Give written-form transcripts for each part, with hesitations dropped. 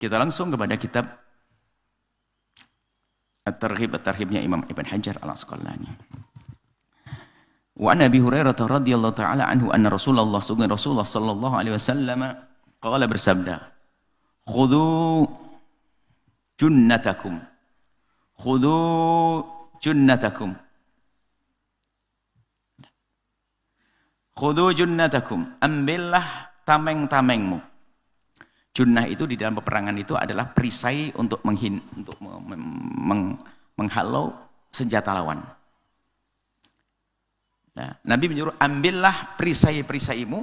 Kita langsung kepada kitab At-Targhib Imam Ibn Hajar Al-Asqalani. Wa an Abi Hurairah radhiyallahu ta'ala anhu anna Rasulullah sallallahu alaihi wasallam qala bersabda, "Khudhu junnatakum. Khudhu junnatakum. Khudhu junnatakum." Ambillah tameng-tamengmu. Junnah itu di dalam peperangan itu adalah perisai untuk menghalau senjata lawan. Nah, Nabi menyuruh ambillah perisai-perisaimu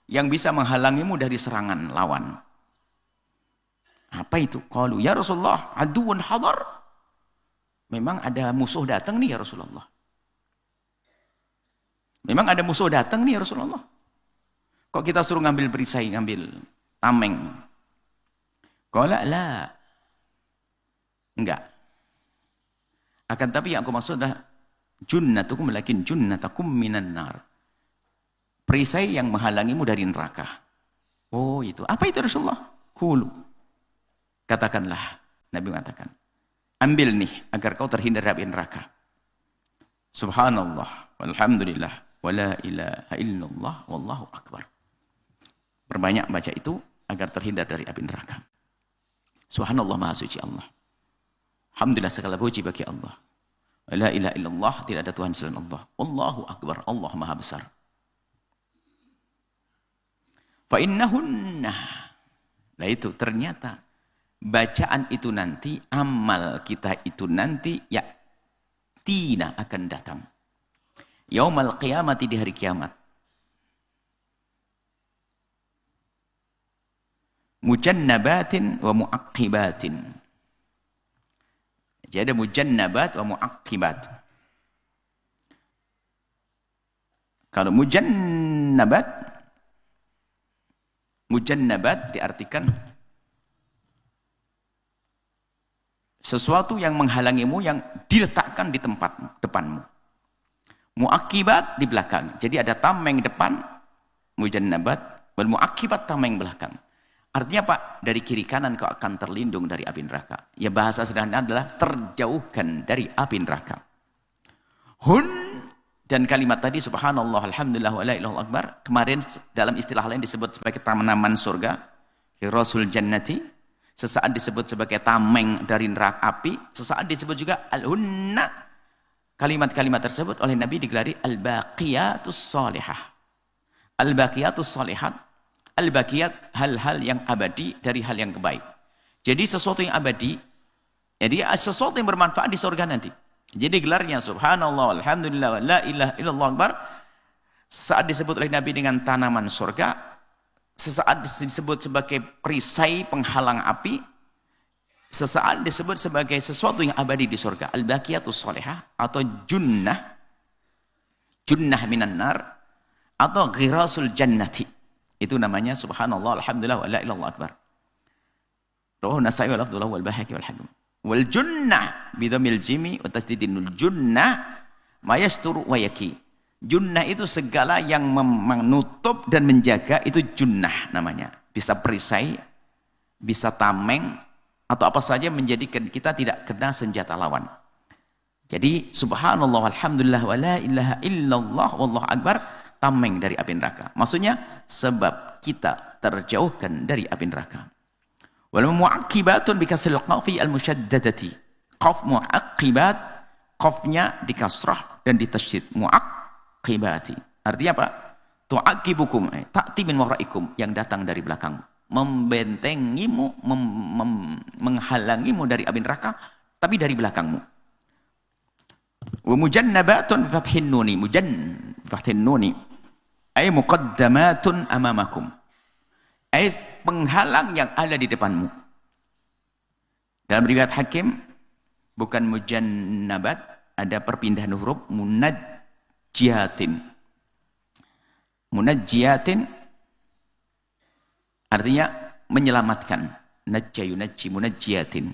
yang bisa menghalangimu dari serangan lawan. Apa itu? Qalu ya Rasulullah, aduun hadar. Memang ada musuh datang nih ya Rasulullah. Memang ada musuh datang nih ya Rasulullah. Kok kita suruh ngambil perisai, ngambil tameng? Qala la. Enggak. Akan tapi yang aku maksud adalah junnatukum lakin junnatakum minan nar. Perisai yang menghalangimu dari neraka. Oh itu. Apa itu Rasulullah? Qulu. Katakanlah. Nabi mengatakan. Ambil nih agar kau terhindar dari neraka. Subhanallah. Walhamdulillah. Wala ilaha illallah. Wallahu akbar. Perbanyak baca itu agar terhindar dari api neraka. Subhanallah, maha suci Allah. Alhamdulillah, segala puji bagi Allah. La ilaha illallah, tidak ada Tuhan selain Allah. Allahu akbar, Allah maha besar. Fa innahunna. Nah itu ternyata bacaan itu nanti, amal kita itu nanti ya tina akan datang. Yaumal qiyamati, di hari kiamat. Mujannabatin wa mu'aqqibatin. Jadi ada mujannabat wa mu'aqqibat. Kalau mujannabat diartikan sesuatu yang menghalangimu yang diletakkan di tempat depanmu. Mu'aqqibat di belakang. Jadi ada tameng depan, mujannabat, wal mu'aqqibat tameng belakang. Artinya Pak, dari kiri kanan kau akan terlindung dari api neraka. Ya bahasa sederhana adalah terjauhkan dari api neraka. Hun, dan kalimat tadi subhanallah, alhamdulillah, wa la ilaha akbar. Kemarin dalam istilah lain disebut sebagai taman surga. Rasul jannati. Sesaat disebut sebagai tameng dari neraka api. Sesaat disebut juga al-hunna. Kalimat-kalimat tersebut oleh Nabi digelari al-baqiyatus salihah. Al-baqiyatus salihat. Al-baqiyat, hal-hal yang abadi dari hal yang kebaik. Jadi sesuatu yang abadi, jadi sesuatu yang bermanfaat di surga nanti. Jadi gelarnya subhanallah, alhamdulillah, la ilaha illallah akbar. Sesaat disebut oleh Nabi dengan tanaman surga, sesaat disebut sebagai perisai penghalang api, sesaat disebut sebagai sesuatu yang abadi di surga. Al-baqiyatus sholihah atau junnah minan nar atau ghirasul jannati. Itu namanya subhanallah, alhamdulillah, wa la ilaha illallah akbar. Rawahu Nasa'i wal lafdhu lahu wal Baihaqi wal Hakim. Wal junnah bidhamil jimi wa tasdidinul junnah ma yasturu wa yaki. Junnah itu segala yang menutup dan menjaga, itu junnah namanya. Bisa perisai, bisa tameng, atau apa saja menjadikan kita tidak kena senjata lawan. Jadi subhanallah, alhamdulillah, wa la ilaha illallah, wallahu akbar. Tameng dari api neraka. Maksudnya sebab kita terjauhkan dari api neraka. Wal mu'aqqibatun bi kasril qafi al musyaddadati. Qaf mu'aqqibat, qafnya dikasrah dan ditasydid. Mu'aqqibati. Artinya apa? Tu'aqibukum, ta'ti min waraikum, yang datang dari belakang. Membentengimu, menghalangimu dari api neraka, tapi dari belakangmu. Wa mujannabatun fathin nuni, fathin nuni. Ay muqaddamatun amamakum. Ay penghalang yang ada di depanmu. Dalam riwayat Hakim bukan mujannabat, ada perpindahan huruf munajjiatin. Munajjiatin artinya menyelamatkan. Najjayunajji munajjiatin.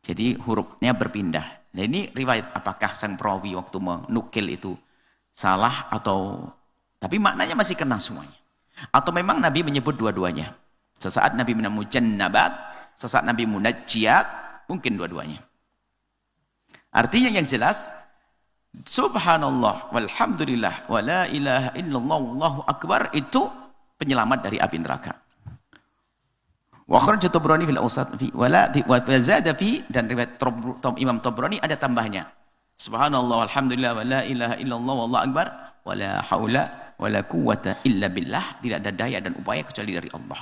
Jadi hurufnya berpindah. Nah ini riwayat, apakah sang perawi waktu menukil itu salah atau, tapi maknanya masih kena semuanya. Atau memang Nabi menyebut dua-duanya. Sesaat Nabi menemukan mujannabat, sesat Nabi munajjiyat, mungkin dua-duanya. Artinya yang jelas, subhanallah walhamdulillah wa la ilaha illallah wallahu akbar itu penyelamat dari api neraka. Wa kharaja Tabrani fil Awsat fi wala wa zada fi, dan riwayat Imam Tabrani ada tambahnya. Subhanallah walhamdulillah wa la ilaha illallah wallahu akbar wa la haula wa la quwwata illa billah, tidak ada daya dan upaya kecuali dari Allah.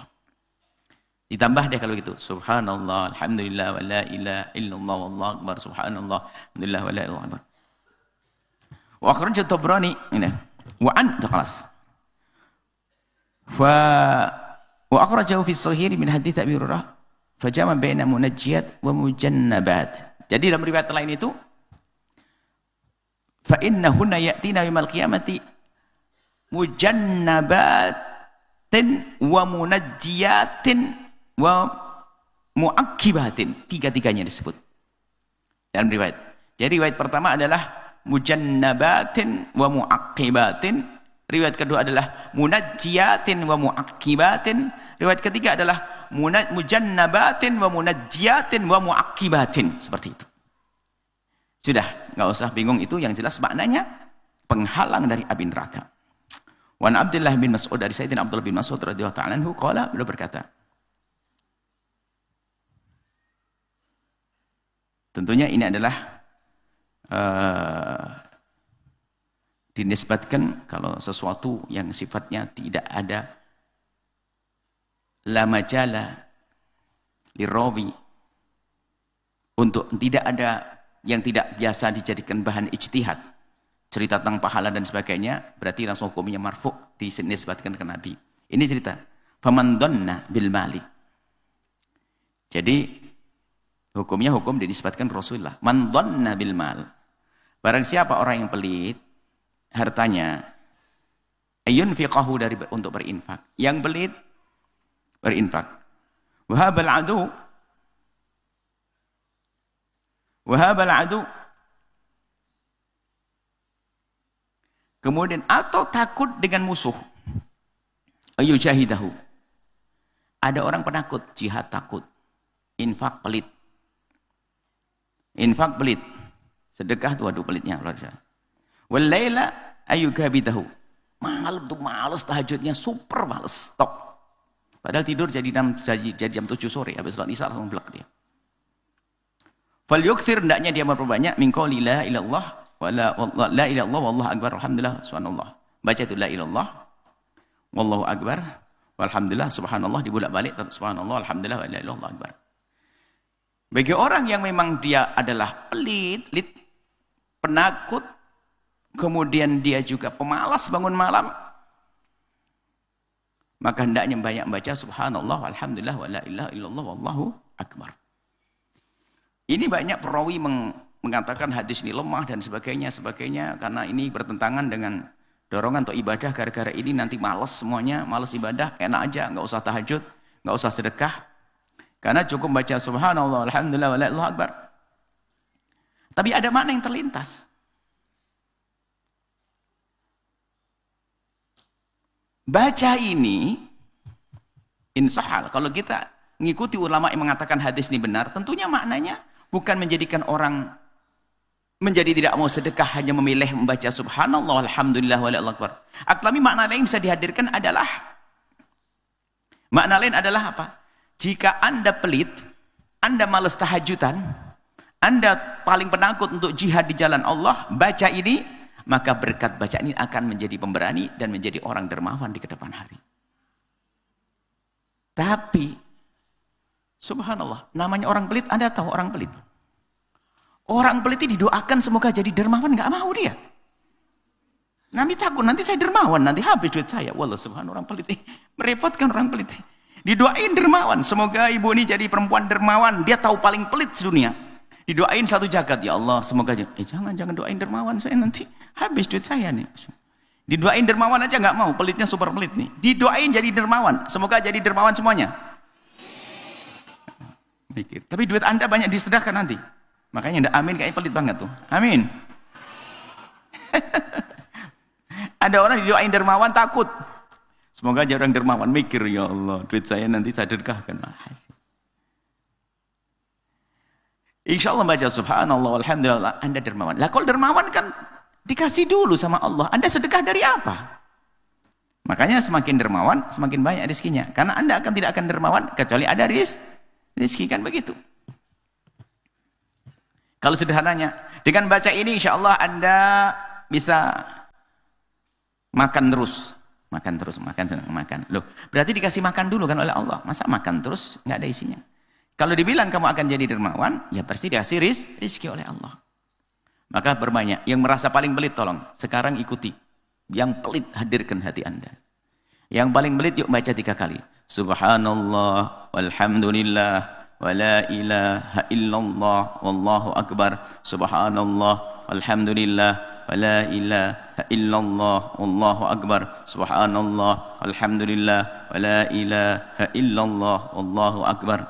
Ditambah deh kalau gitu. Subhanallah alhamdulillah wa la ilaha illallah wallahu akbar subhanallah alhamdulillah wa la ilaha illallah. Wa akhraja Tabrani ini wa an taqalas wa akhrajahu fi sahih min hadits Abi Hurairah fa jama baina munajjiyat wa mujannabat. Jadi dalam riwayat lain itu fa innahunna ya'tina yaumal qiyamati mujannabatin wa munajjiyatin wa mu'aqqibatin, tiga-tiganya disebut dalam riwayat. Jadi riwayat pertama adalah mujannabatin wa mu'aqqibatin, riwayat kedua adalah munajjiyatin wa mu'aqqibatin, riwayat ketiga adalah mujannabatin wa munajjiyatin wa mu'aqqibatin, seperti itu. Sudah, nggak usah bingung, itu yang jelas maknanya penghalang dari api neraka. Wa an Abdullah bin Mas'ud, dari Sayyidina Abdullah bin Mas'ud radhiyallahu ta'ala anhu qala, beliau berkata, tentunya ini adalah dinisbatkan kalau sesuatu yang sifatnya tidak ada la majala lirawi, untuk tidak ada yang tidak biasa dijadikan bahan ijtihad, cerita tentang pahala dan sebagainya, berarti langsung hukumnya marfu', dinisbatkan ke Nabi. Ini cerita faman dhanna bil mali, jadi hukumnya hukum dinisbatkan Rasulullah. Man dhanna bil mal, barang siapa orang yang pelit hartanya, ayunfiqahu, dari untuk berinfak, yang pelit berinfak, wahabal adu, kemudian atau takut dengan musuh, ayujahidahu, ada orang penakut, jihad takut, infak pelit. Infak pelit, sedekah tuh aduh pelitnya. Wal laila ayyukabidahu, malam tuh males tahajudnya, super males, stop. Padahal tidur jadi jam 7 sore, habis sholat isya langsung blek dia. Fal yukthir, hendaknya dia memperbanyak min qouli la ilallah wa la ilallah wallahu akbar alhamdulillah subhanallah. Baca itu la ilallah wallahu akbar walhamdulillah subhanallah, dibolak-balik subhanallah alhamdulillah wa la ilallah akbar. Bagi orang yang memang dia adalah pelit, penakut, kemudian dia juga pemalas bangun malam, maka hendaknya banyak membaca subhanallah walhamdulillah wa la ilaha illallah wallahu akbar. Ini banyak perawi mengatakan hadis ini lemah dan sebagainya karena ini bertentangan dengan dorongan untuk ibadah. Gara-gara ini nanti malas semuanya, malas ibadah, enak aja, nggak usah tahajud, nggak usah sedekah. Karena cukup baca subhanallah alhamdulillah wa la ilaha akbar. Tapi ada makna yang terlintas. Baca ini insahal, kalau kita mengikuti ulama yang mengatakan hadis ini benar, tentunya maknanya bukan menjadikan orang menjadi tidak mau sedekah hanya memilih membaca subhanallah alhamdulillah wa la ilaha akbar. Tapi makna lain bisa dihadirkan adalah, makna lain adalah apa? Jika Anda pelit, Anda malas tahajudan, Anda paling penakut untuk jihad di jalan Allah, baca ini, maka berkat baca ini akan menjadi pemberani dan menjadi orang dermawan di kedepan hari. Tapi subhanallah, namanya orang pelit, Anda tahu orang pelit. Orang pelit ini didoakan semoga jadi dermawan, nggak mau dia. Nabi takut nanti saya dermawan, nanti habis duit saya. Wallah subhanallah, orang pelit ini merepotkan orang pelit. Didoain dermawan, semoga ibu ini jadi perempuan dermawan, dia tahu paling pelit sedunia. Didoain satu jagat, ya Allah semoga jangan doain dermawan, saya nanti habis duit saya nih. Didoain dermawan aja nggak mau, pelitnya super pelit nih. Didoain jadi dermawan, semoga jadi dermawan semuanya. Mikir, tapi duit Anda banyak disedekahkan nanti. Makanya ndak amin, kayaknya pelit banget tuh. Amin. Ada orang didoain dermawan takut. Semoga jadi orang dermawan, mikir ya Allah, duit saya nanti saya sedekahkan. Insya Allah baca subhanallah walhamdulillah, Anda dermawan. Lah kalau dermawan kan dikasih dulu sama Allah. Anda sedekah dari apa? Makanya semakin dermawan, semakin banyak rezekinya. Karena Anda tidak akan dermawan kecuali ada rezeki, kan begitu. Kalau sederhananya, dengan baca ini insya Allah Anda bisa makan terus. Makan. Loh, berarti dikasih makan dulu kan oleh Allah. Masa makan terus nggak ada isinya? Kalau dibilang kamu akan jadi dermawan, ya pasti dikasih rezeki oleh Allah. Maka berbanyak. Yang merasa paling pelit tolong, sekarang ikuti. Yang pelit hadirkan hati Anda. Yang paling pelit yuk baca 3 kali. Subhanallah walhamdulillah wa la ilaha illallah wallahu akbar. Subhanallah walhamdulillah wa la ilaha illallah wallahu akbar. Subhanallah alhamdulillah wa la ilaha illallah wallahu akbar.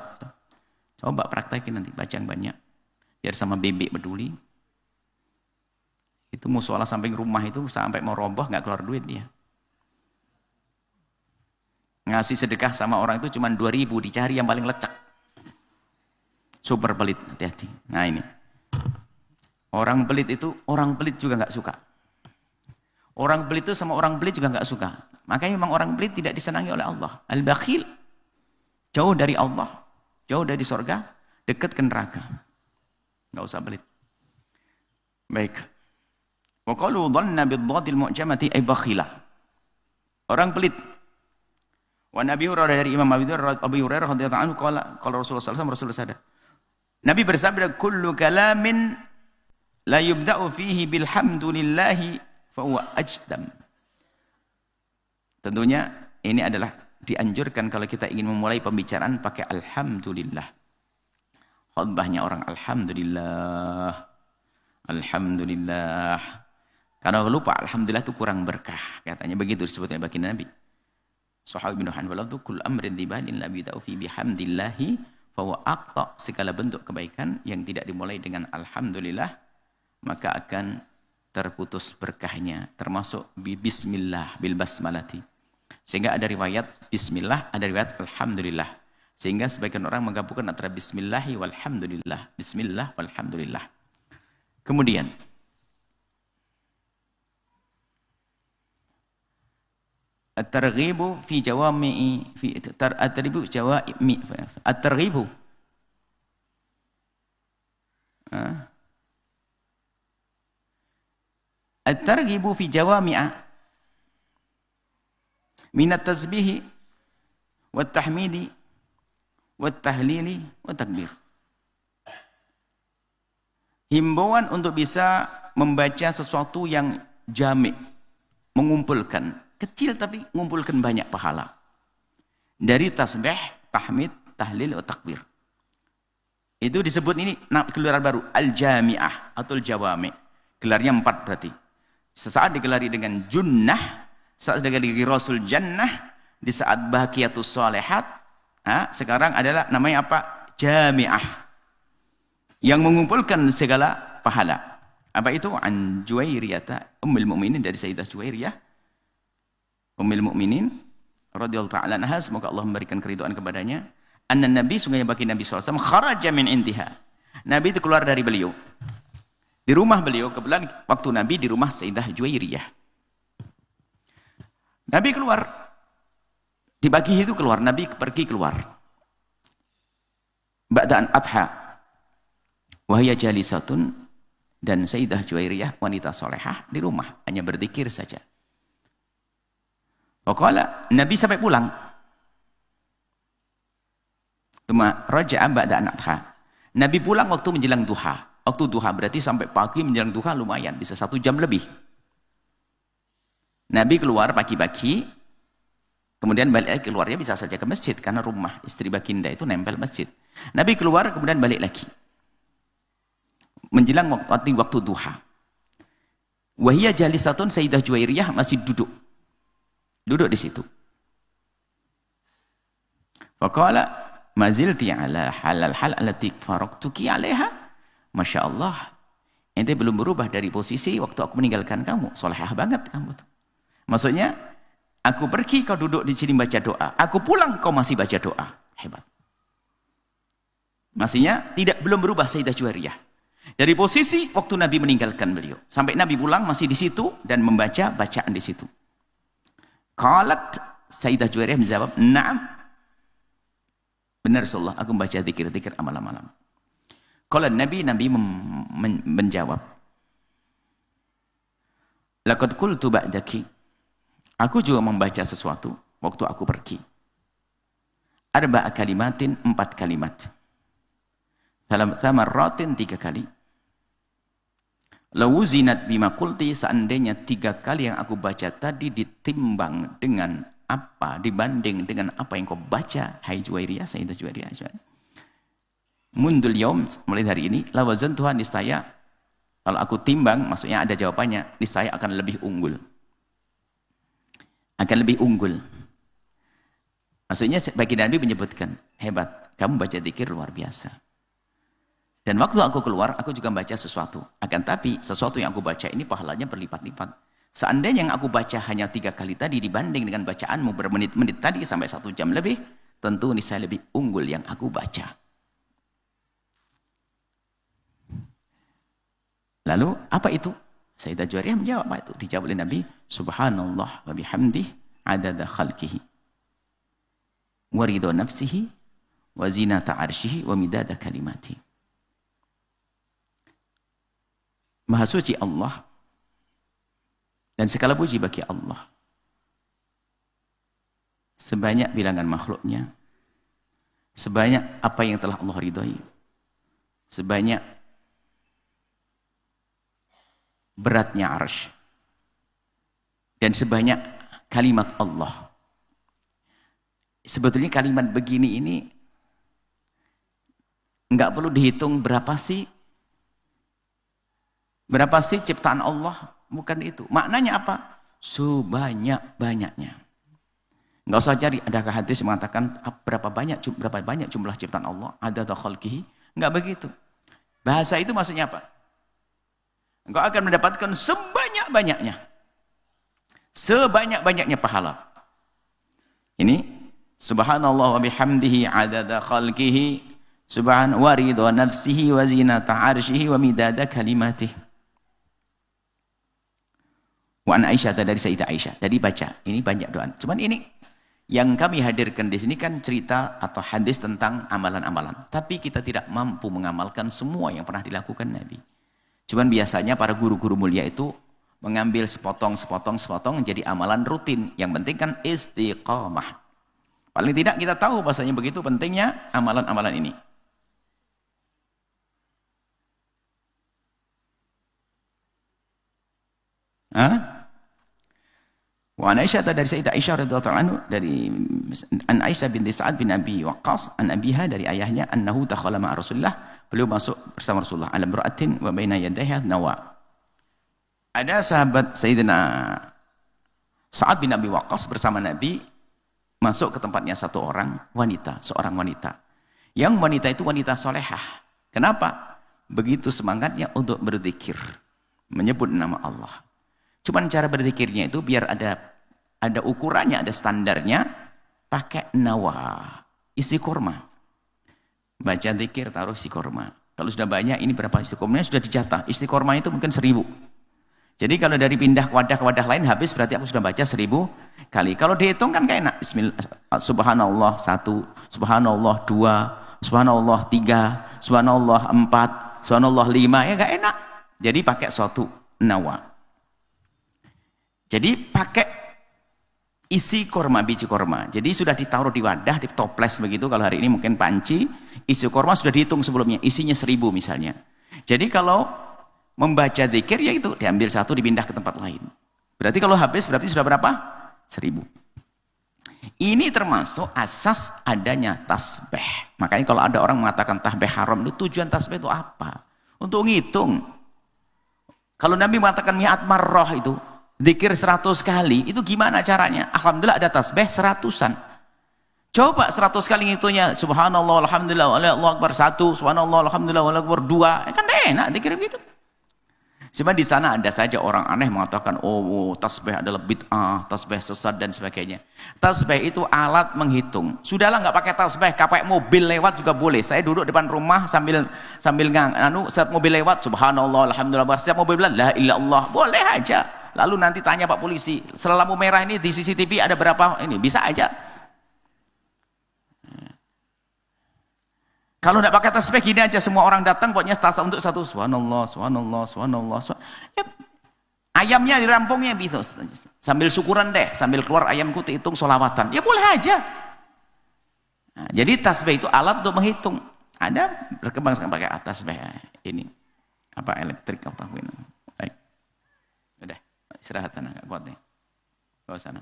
Coba praktekin nanti, baca yang banyak biar sama bebek peduli. Itu musola samping rumah itu sampai mau roboh nggak keluar duit dia. Ngasih sedekah sama orang itu cuma 2.000, dicari yang paling lecek. Super pelit, hati-hati. Nah ini orang pelit juga nggak suka. Orang pelit itu sama orang pelit juga nggak suka. Makanya memang orang pelit tidak disenangi oleh Allah. Al-bakhil, jauh dari Allah, jauh dari surga, dekat ke neraka. Nggak usah pelit. Baik. Wa qalu dhanna bid-dhatil mu'jamati ay bakhila. Orang pelit. Wa Nabi Hurairah, dari Imam Abu Hurairah radhiyallahu anhu qala Rasulullah sallallahu alaihi wasallam, Nabi bersabda, kullu kalamin la yubda'u fihi bilhamdulillahi fa huwa ajdam. Tentunya ini adalah dianjurkan kalau kita ingin memulai pembicaraan pakai alhamdulillah. Khutbahnya orang alhamdulillah. Alhamdulillah. Karena lupa alhamdulillah itu kurang berkah, katanya begitu disebutnya baginda Nabi. Sahabi bin Hanbal itu kul amrin dibalin la bida'u fi bihamdillahi fa huwa aqta. Segala bentuk kebaikan yang tidak dimulai dengan alhamdulillah maka akan terputus berkahnya, termasuk bismillah bil basmalati. Sehingga ada riwayat bismillah, ada riwayat alhamdulillah. Sehingga sebagian orang menggabungkan antara bismillahi walhamdulillah, bismillah walhamdulillah. Kemudian at-targhibu fi jawami'i fi at-targhibu jawami at-targhibu at-targhibu fi jawami'a min at-tasbihi wat-tahmidi wat-tahlili wat-takbir. Himbauan untuk bisa membaca sesuatu yang jami', mengumpulkan, kecil tapi mengumpulkan banyak pahala. Dari tasbih, tahmid, tahlil, takbir. Itu disebut ini gelaran baru, al-jami'ah atau al-jawami'. Gelarnya 4 berarti. Sesaat digelari dengan junnah, saat digelari rasul jannah, di saat bahagiatus shalihat, sekarang adalah namanya apa? Jami'ah. Yang mengumpulkan segala pahala. Apa itu? An Juwairiyah Ummul Mukminin, dari Sayyidah Juwairiyah Ummul Mukminin radhiyallahu ta'ala anha, semoga Allah memberikan keridhaan kepadanya. Anna Nabi, sungguhnya bagi Nabi SAW, kharaja min intiha. Nabi itu keluar dari beliau. Di rumah beliau, kebetulan waktu Nabi di rumah Sayyidah Juwairiyah. Nabi keluar. Di pagi itu keluar, Nabi pergi keluar. Ba'da'an adha. Wahya jalisatun, dan Sayyidah Juwairiyah wanita solehah di rumah hanya berzikir saja. Waqala, Nabi sampai pulang. Tuma raja'a ba'da'an adha. Nabi pulang waktu menjelang duha. Waktu duha berarti sampai pagi menjelang duha lumayan, bisa 1 jam lebih. Nabi keluar pagi-pagi, kemudian balik, keluarnya bisa saja ke masjid karena rumah istri baginda itu nempel masjid. Nabi keluar kemudian balik lagi. Menjelang waktu duha. Wahia jalisatun, Sayyidah Juwairiyah masih duduk di situ. Faqala mazilti ala halal hal allati faraqtuki alaiha. Masya Allah, ente belum berubah dari posisi waktu aku meninggalkan kamu. Solehah banget kamu tuh. Maksudnya, aku pergi kau duduk di sini baca doa, aku pulang kau masih baca doa. Hebat. Maksudnya belum berubah Sayyidah Juwairiyah. Dari posisi waktu Nabi meninggalkan beliau sampai Nabi pulang masih di situ dan membaca bacaan di situ. Qalat Sayyidah Juwairiyah menjawab, "Na'am." Benar Rasulullah, aku membaca zikir-zikir malam-malam. Qala Nabi menjawab, "Laqad qultu ba'daki." Aku juga membaca sesuatu waktu aku pergi. Arba'a kalimatin, 4 kalimat. Thamarratin, 3 kali. Lawuzinat bima qulti, seandainya 3 kali yang aku baca tadi ditimbang dengan apa, dibanding dengan apa yang kau baca, hai Juwairiyah, Sayyidah Juwairiyah. Mundul yaum, mulai hari ini, lawazantuha, niscaya, kalau aku timbang, maksudnya ada jawabannya, niscaya akan lebih unggul. Akan lebih unggul. Maksudnya bagi Nabi menyebutkan, hebat, kamu baca zikir luar biasa. Dan waktu aku keluar, aku juga baca sesuatu. Akan tapi, sesuatu yang aku baca ini pahalanya berlipat-lipat. Seandainya yang aku baca hanya 3 kali tadi dibanding dengan bacaanmu bermenit-menit tadi sampai 1 jam lebih, tentu niscaya lebih unggul yang aku baca. Lalu, apa itu? Sayyidah Juwairiyah menjawab, apa itu? Dijawab oleh Nabi, Subhanallah wa bihamdih adada khalqihi wa ridha nafsihi wa zinata arsyihi wa midada kalimati. Maha suci Allah dan segala puji bagi Allah sebanyak bilangan makhluknya, sebanyak apa yang telah Allah ridhai, sebanyak beratnya arsy, dan sebanyak kalimat Allah. Sebetulnya kalimat begini ini enggak perlu dihitung berapa sih ciptaan Allah, bukan itu. Maknanya apa? Sebanyak-banyaknya. Enggak usah cari adakah hadis mengatakan berapa banyak jumlah ciptaan Allah, adada khalqihi. Enggak begitu. Bahasa itu maksudnya apa? Engkau akan mendapatkan sebanyak-banyaknya. Sebanyak-banyaknya pahala. Ini subhanallah wa bihamdihi adada khalqihi subhan wa ridha nafsihi wa zinata arsyihi wa midada kalimatih. Wa an Aisyah, dari Sayyidah Aisyah. Jadi baca, ini banyak doa. Cuman ini yang kami hadirkan di sini kan cerita atau hadis tentang amalan-amalan. Tapi kita tidak mampu mengamalkan semua yang pernah dilakukan Nabi. Cuman biasanya para guru-guru mulia itu mengambil sepotong jadi amalan rutin. Yang penting kan istiqamah. Paling tidak kita tahu bahasanya begitu pentingnya amalan-amalan ini. Wa an Aisyah, dari Sayyidah Aisyah radhiyallahu anha, dari an Aisyah binti Sa'ad bin Abi Waqqas an abiha, dari ayahnya, annahu dakhala ma'a Rasulullah, beliau masuk bersama Rasulullah, ala imra'atin wa baina yadayha nawa. Ada sahabat Sayyidina Sa'ad bin Abi Waqqas bersama Nabi masuk ke tempatnya seorang wanita. Yang wanita itu wanita solehah. Kenapa? Begitu semangatnya untuk berzikir, menyebut nama Allah. Cuman cara berzikirnya itu biar ada ukurannya, ada standarnya, pakai nawa, isi kurma. Baca zikir, taruh isi kurma. Kalau sudah banyak, ini berapa isi kurmanya sudah dijatah. Isi kurma itu mungkin 1000. Jadi kalau dari pindah ke wadah lain habis, berarti aku sudah baca 1000 kali. Kalau dihitung kan kayak enak. Bismillah, subhanallah 1, subhanallah 2, subhanallah 3, subhanallah 4, subhanallah 5, ya gak enak. Jadi pakai suatu nawa. Jadi pakai isi korma, biji korma. Jadi sudah ditaruh di wadah, di toples begitu. Kalau hari ini mungkin panci, isi korma sudah dihitung sebelumnya. Isinya 1000 misalnya. Jadi kalau membaca zikir, ya itu diambil 1, dipindah ke tempat lain. Berarti kalau habis, berarti sudah berapa? 1000. Ini termasuk asas adanya tasbih. Makanya kalau ada orang mengatakan tasbih haram, itu tujuan tasbih itu apa? Untuk ngitung. Kalau Nabi mengatakan mi'at marrah itu, zikir 100 kali, itu gimana caranya? Alhamdulillah ada tasbih 100-an. Coba 100 kali ngitungnya, subhanallah, alhamdulillah, Allahu akbar 1, subhanallah, alhamdulillah, Allahu akbar 2. Kan enak zikir begitu. Cuma di sana ada saja orang aneh mengatakan, oh tasbih adalah bid'ah, tasbih sesat dan sebagainya. Tasbih itu alat menghitung. Sudahlah nggak pakai tasbih, pakai mobil lewat juga boleh. Saya duduk depan rumah sambil setiap mobil lewat, subhanallah, alhamdulillah, setiap mobil bilang la ilaha illallah, boleh aja. Lalu nanti tanya Pak polisi, lampu merah ini di CCTV ada berapa? Ini bisa aja. Kalau tidak pakai tasbih gini aja, semua orang datang pokoknya tasbih untuk satu, subhanallah, subhanallah, subhanallah. Ya, ayamnya dirampungnya gitu, sambil syukuran deh, sambil keluar ayamku dihitung sholawatan, ya boleh aja. Nah, jadi tasbih itu alat untuk menghitung. Ada berkembang sekarang pakai tasbih ini, apa elektrik atau apa ini. Baik, udah istirahat agak kuat nih, bawa sana.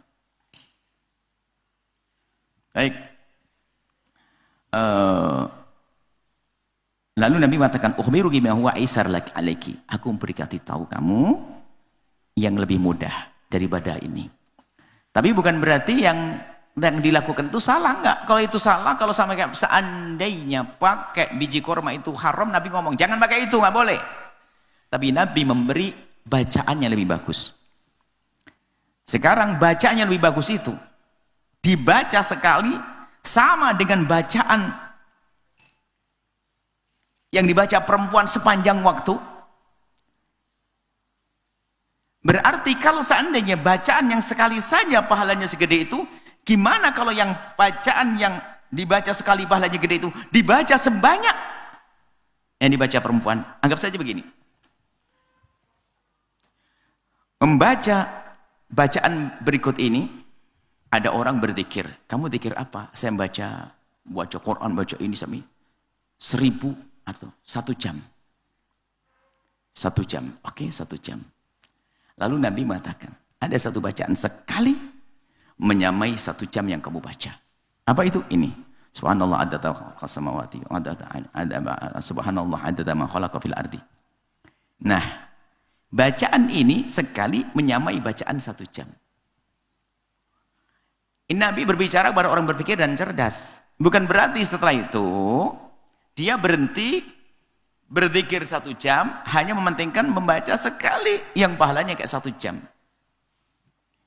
Baik. Lalu Nabi mengatakan, ukhbiruki ma huwa aisar laki alaiki. Aku memberkati tahu kamu yang lebih mudah daripada ini. Tapi bukan berarti yang dilakukan itu salah, enggak. Kalau itu salah, kalau seandainya pakai biji korma itu haram, Nabi ngomong jangan pakai itu, nggak boleh. Tapi Nabi memberi bacaannya lebih bagus. Sekarang bacaannya lebih bagus itu dibaca sekali sama dengan bacaan yang dibaca perempuan sepanjang waktu. Berarti kalau seandainya bacaan yang sekali saja pahalanya segede itu, gimana kalau yang bacaan yang dibaca sekali pahalanya gede itu dibaca sebanyak yang dibaca perempuan? Anggap saja begini, membaca bacaan berikut ini, ada orang berzikir. Kamu zikir apa? Saya baca Quran, baca ini sampai 1000 atau 1 jam. 1 jam, oke, 1 jam. Lalu Nabi mengatakan, ada satu bacaan sekali menyamai 1 jam yang kamu baca. Apa itu? Ini. Subhanallah adada khalqas samawati, subhanallah adada ma khalaqa fil ardi. Nah, bacaan ini sekali menyamai bacaan 1 jam. Ini Nabi berbicara kepada orang berpikir dan cerdas. Bukan berarti setelah itu dia berhenti berzikir 1 jam, hanya mementingkan membaca sekali yang pahalanya kayak 1 jam.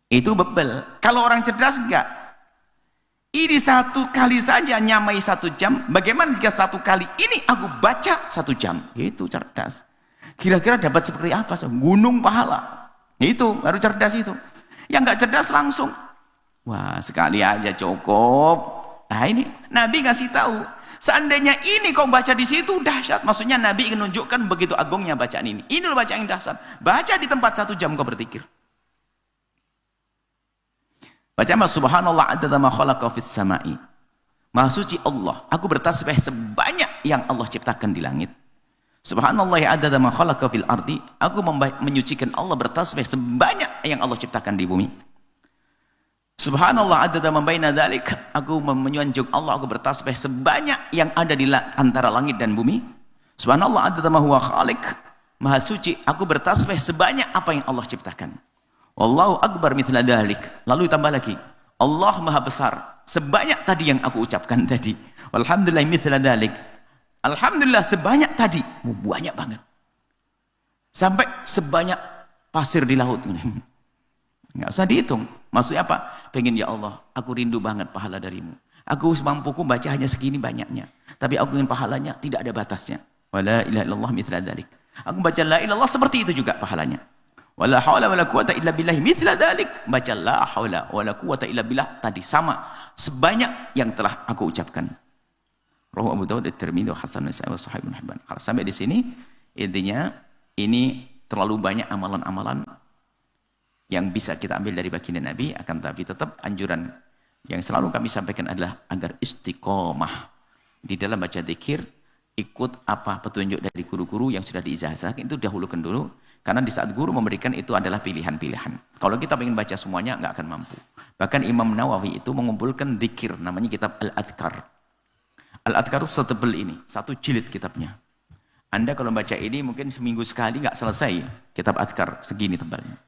Itu bebel. Kalau orang cerdas enggak. Ini 1 kali saja nyamai 1 jam. Bagaimana jika 1 kali ini aku baca 1 jam? Itu cerdas. Kira-kira dapat seperti apa? Gunung pahala. Itu baru cerdas itu. Yang enggak cerdas langsung, wah sekali aja cukup. Nah ini Nabi ngasih tahu. Seandainya ini kau baca di situ dahsyat. Maksudnya Nabi ingin menunjukkan begitu agungnya bacaan ini. Ini loh bacaan yang dahsyat. Baca di tempat 1 jam kau berzikir. Baca subhanallah adada ma khalaqa fis samai. Maha suci Allah, aku bertasbih sebanyak yang Allah ciptakan di langit. Subhanallah adada ma khalaqa fil ardi. Aku menyucikan Allah, bertasbih sebanyak yang Allah ciptakan di bumi. Subhanallah adada ma baina dzalik, aku menyanjung Allah, aku bertasbih sebanyak yang ada di antara langit dan bumi. Subhanallah adada ma huwa khaliq, maha suci, aku bertasbih sebanyak apa yang Allah ciptakan. Wallahu akbar mithla dzalik. Lalu tambah lagi, Allah maha besar sebanyak tadi yang aku ucapkan tadi. Walhamdulillah mithla dzalik. Alhamdulillah sebanyak tadi, banyak banget. Sampai sebanyak pasir di laut. Nggak usah dihitung. Maksudnya apa? Pengen ya Allah, aku rindu banget pahala darimu. Aku mampuku baca hanya segini banyaknya. Tapi aku ingin pahalanya tidak ada batasnya. Wala ilaha illallah mithla dzalik. Aku baca la ilallah seperti itu juga pahalanya. Wala haula wala quwata illa billahi mithla dzalik. Baca la haula wala quwata illa billah tadi sama sebanyak yang telah aku ucapkan. Rawahu Abu Dawud, At-Tirmidzi, Hasan, Nasa'i, wa Sahih Ibnu Hibban. Kalau sampai di sini intinya ini terlalu banyak amalan-amalan yang bisa kita ambil dari baginda Nabi, akan tapi tetap anjuran yang selalu kami sampaikan adalah agar istiqomah di dalam baca zikir, ikut apa petunjuk dari guru-guru yang sudah diijazahkan, itu dahulukan dulu, karena di saat guru memberikan itu adalah pilihan-pilihan. Kalau kita ingin baca semuanya nggak akan mampu. Bahkan Imam Nawawi itu mengumpulkan zikir, namanya kitab Al-Adhkar. Al-Adhkar setebal ini, 1 jilid kitabnya. Anda kalau baca ini mungkin seminggu sekali nggak selesai kitab Adhkar, segini tebalnya.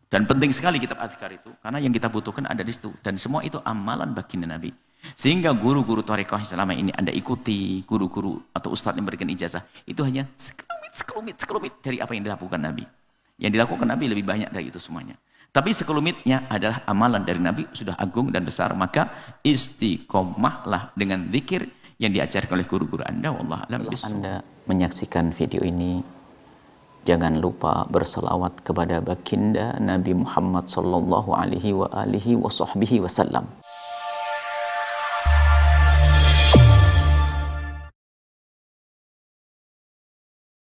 Dan penting sekali kitab Adhkar itu, karena yang kita butuhkan ada di situ. Dan semua itu amalan baginda Nabi. Sehingga guru-guru thariqah selama ini Anda ikuti, guru-guru atau ustadz yang memberikan ijazah, itu hanya sekelumit sekelumit dari apa yang dilakukan Nabi. Yang dilakukan Nabi lebih banyak dari itu semuanya. Tapi sekelumitnya adalah amalan dari Nabi sudah agung dan besar. Maka istiqomahlah dengan zikir yang diajarkan oleh guru-guru Anda. Wallah alam bishawab. Anda menyaksikan video ini, jangan lupa berselawat kepada baginda Nabi Muhammad sallallahu alaihi wa alihi wa sahbihi wasallam.